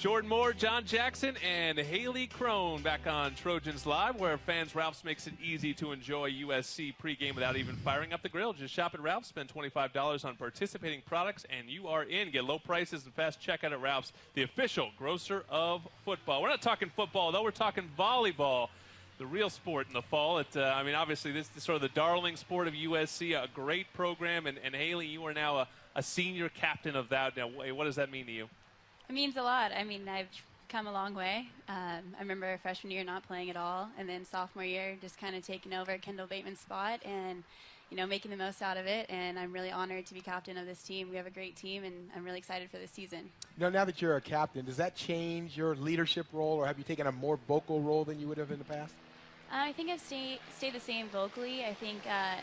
Jordan Moore, John Jackson, and Hayley Crone back on Trojans Live, where fans Ralph's makes it easy to enjoy USC pregame without even firing up the grill. Just shop at Ralph's, spend $25 on participating products, and you are in. Get low prices and fast checkout at Ralph's, the official grocer of football. We're not talking football, though. We're talking volleyball, the real sport in the fall. I mean, obviously, this is sort of the darling sport of USC, a great program. And Hayley, you are now a senior captain of that. Now, what does that mean to you? It means a lot. I mean, I've come a long way. I remember freshman year not playing at all, and then sophomore year just kind of taking over Kendall Bateman's spot and, you know, making the most out of it. And I'm really honored to be captain of this team. We have a great team, and I'm really excited for this season. You know, now that you're a captain, does that change your leadership role, or have you taken a more vocal role than you would have in the past? I think I've stayed the same vocally. I think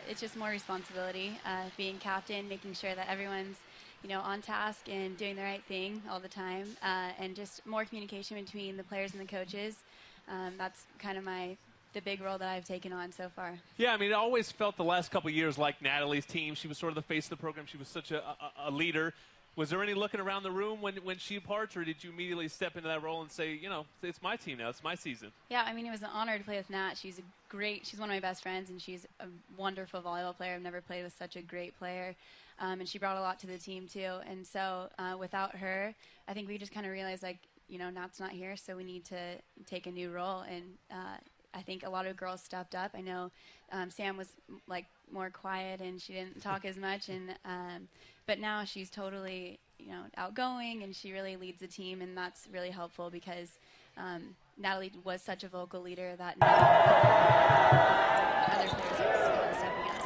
it's just more responsibility, being captain, making sure that everyone's, you know, on task and doing the right thing all the time, and just more communication between the players and the coaches. That's kind of the big role that I've taken on so far. Yeah, I mean, it always felt the last couple of years like Natalie's team. She was sort of the face of the program. She was such a leader. Was there any looking around the room when she departs, or did you immediately step into that role and say, you know, it's my team now, it's my season? Yeah, I mean, it was an honor to play with Nat. She's one of my best friends, and she's a wonderful volleyball player. I've never played with such a great player, and she brought a lot to the team too. And so without her, I think we just kind of realized, like, you know, Nat's not here, so we need to take a new role. And I think a lot of girls stepped up. I know Sam was like more quiet and she didn't talk as much, and but now she's totally, you know, outgoing, and she really leads the team, and that's really helpful because Natalie was such a vocal leader that now other players are stepping up.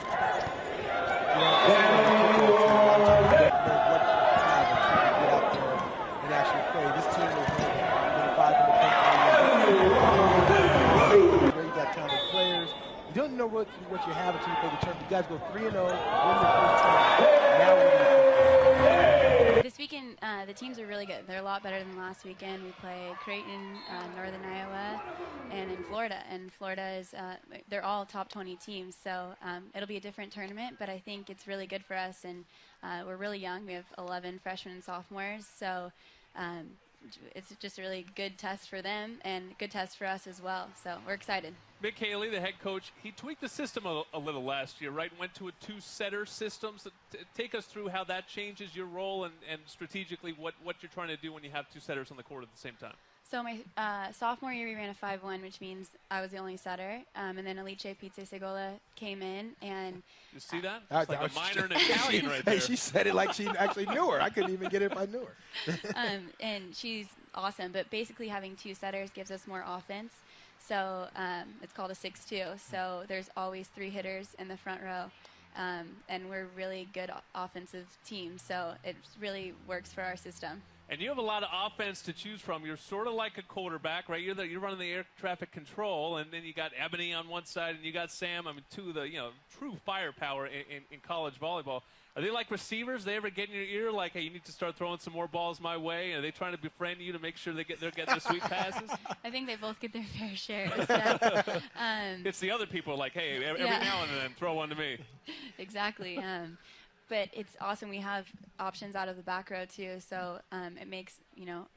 And actually play. This team is five in the country. You got talented players. You don't know what you have until you play the tournament. You guys go 3-0, win the first tournament. Now this weekend, the teams are really good. They're a lot better than last weekend. We play Creighton, Northern Iowa, and in Florida. And Florida is, they're all top 20 teams. So it'll be a different tournament, but I think it's really good for us. And we're really young. We have 11 freshmen and sophomores. So it's just a really good test for them and good test for us as well. So we're excited. Mick Hayley, the head coach, he tweaked the system a little last year, right? Went to a two-setter system. So take us through how that changes your role and strategically what you're trying to do when you have two setters on the court at the same time. So my sophomore year, we ran a 5-1, which means I was the only setter. And then Alice Pizza Segola came in. And you see that? It's like a minor in Italian right there. Hey, she said it like she actually knew her. I couldn't even get it if I knew her. And she's awesome. But basically having two setters gives us more offense. So it's called a 6-2. So there's always three hitters in the front row. And we're really good offensive team. So it really works for our system. And you have a lot of offense to choose from. You're sort of like a quarterback, right? You're running the air traffic control, and then you got Ebony on one side, and you got Sam. I mean, two of the true firepower in college volleyball. Are they like receivers? They ever get in your ear like, hey, you need to start throwing some more balls my way? Are they trying to befriend you to make sure they're getting the sweet passes? I think they both get their fair share. So, it's the other people like, hey, every now and then throw one to me. Exactly. But it's awesome. We have options out of the back row too, so it makes,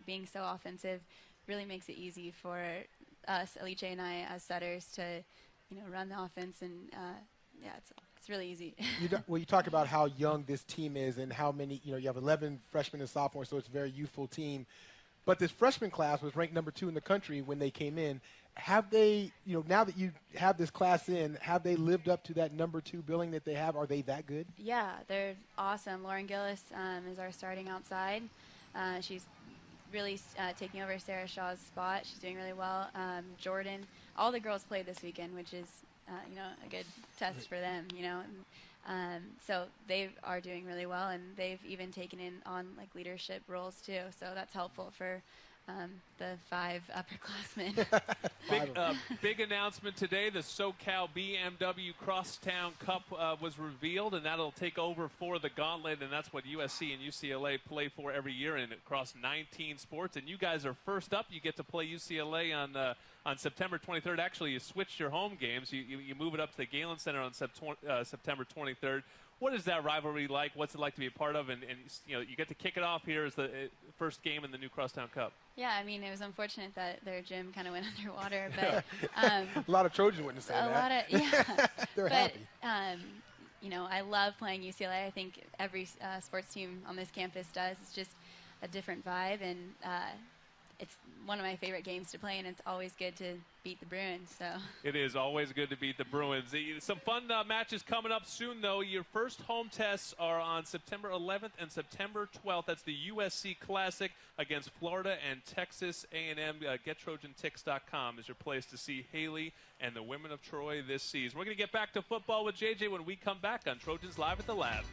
being so offensive really makes it easy for us, Alice and I, as setters to, run the offense, and it's really easy. You talk about how young this team is and how many, you have 11 freshmen and sophomores, so it's a very youthful team. But this freshman class was ranked number 2 in the country when they came in. Have they, now that you have this class in, have they lived up to that number 2 billing that they have? Are they that good? Yeah, they're awesome. Lauren Gillis is our starting outside. She's really taking over Sarah Shaw's spot. She's doing really well. Jordan, all the girls played this weekend, which is, a good test for them, so they are doing really well, and they've even taken on leadership roles too. So that's helpful for the 5 upperclassmen. Big announcement today. The SoCal BMW Crosstown Cup was revealed, and that'll take over for the Gauntlet, and that's what USC and UCLA play for every year, and across 19 sports. And you guys are first up. You get to play UCLA on September 23rd. Actually, you switched your home games. You move it up to the Galen Center on September 23rd. What is that rivalry like? What's it like to be a part of? And you know, you get to kick it off here as the first game in the new Crosstown Cup. Yeah, I mean, it was unfortunate that their gym kind of went underwater, but a lot of Trojans wouldn't say that. A lot of, yeah. They're happy. You know, I love playing UCLA. I think every sports team on this campus does. It's just a different vibe, and it's one of my favorite games to play, and it's always good to beat the Bruins. So it is always good to beat the Bruins. Some fun matches coming up soon, though. Your first home tests are on September 11th and September 12th. That's the USC Classic against Florida and Texas A&M. GetTrojanTix.com is your place to see Hayley and the women of Troy this season. We're going to get back to football with JJ when we come back on Trojans Live at the Lab.